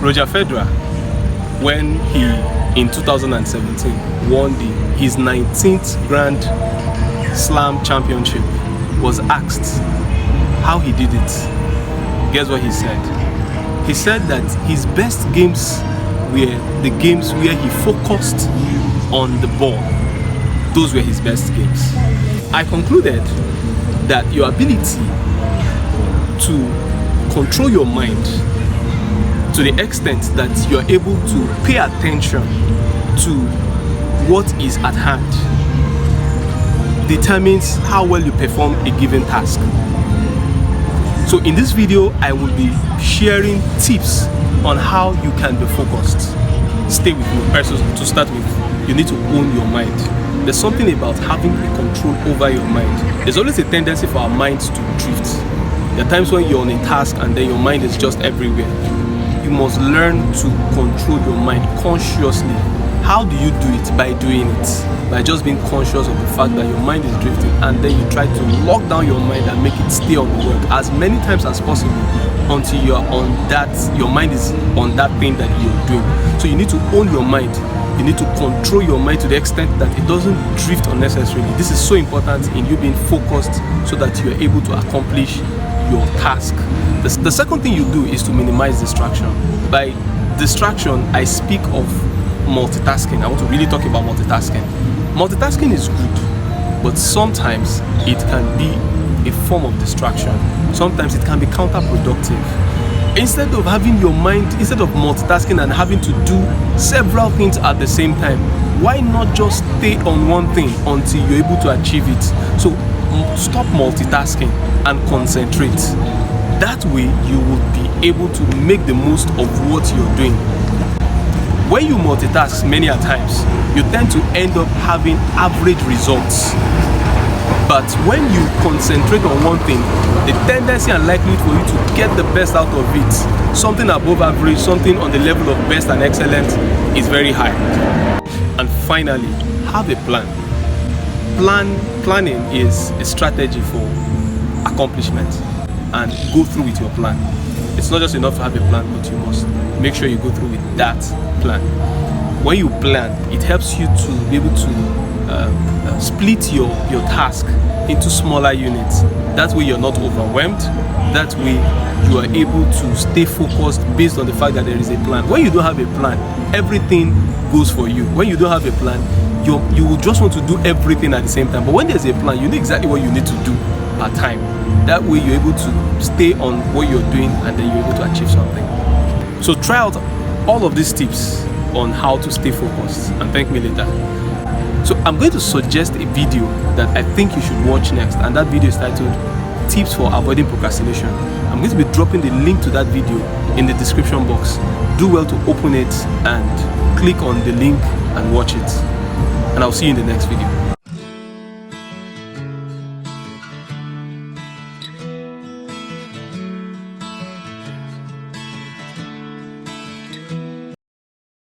Roger Federer, when he in 2017 won his 19th Grand Slam championship, was asked how he did it. Guess what he said? He said that his best games were the games where he focused on the ball. Those were his best games. I concluded that your ability to control your mind to the extent that you're able to pay attention to what is at hand determines how well you perform a given task. So in this video, I will be sharing tips on how you can be focused. Stay with me. First, to start with, you need to own your mind. There's something about having a control over your mind. There's always a tendency for our minds to drift. There are times when you're on a task and then your mind is just everywhere. You must learn to control your mind consciously. How do you do it? By doing it. By just being conscious of the fact that your mind is drifting, and then you try to lock down your mind and make it stay on the work as many times as possible until you're on that, your mind is on that thing that you're doing. So you need to own your mind. You need to control your mind to the extent that it doesn't drift unnecessarily. This is so important in you being focused so that you're able to accomplish your task. The second thing you do is to minimize distraction. By distraction, I speak of multitasking. I want to really talk about multitasking. Multitasking is good, but sometimes it can be a form of distraction. Sometimes it can be counterproductive. Instead of having your mind, instead of multitasking and having to do several things at the same time, why not just stay on one thing until you're able to achieve it? So stop multitasking and concentrate. That way you will be able to make the most of what you're doing. When you multitask many a times, you tend to end up having average results. But when you concentrate on one thing, the tendency and likelihood for you to get the best out of it, something above average, something on the level of best and excellent, is very high. And finally, have a plan. Planning is a strategy for accomplishment, and go through with your plan. It's not just enough to have a plan, but you must make sure you go through with that plan. When you plan, it helps you to be able to split your task into smaller units. That way you're not overwhelmed. That way you are able to stay focused based on the fact that there is a plan. When you don't have a plan, everything goes for you. When you don't have a plan, you will just want to do everything at the same time. But when there's a plan, you know exactly what you need to do at time. That way you're able to stay on what you're doing, and then you're able to achieve something. So try out all of these tips on how to stay focused, and thank me later. So I'm going to suggest a video that I think you should watch next, and that video is titled Tips for Avoiding Procrastination. I'm going to be dropping the link to that video in the description box. Do well to open it and click on the link and watch it. And I'll see you in the next video.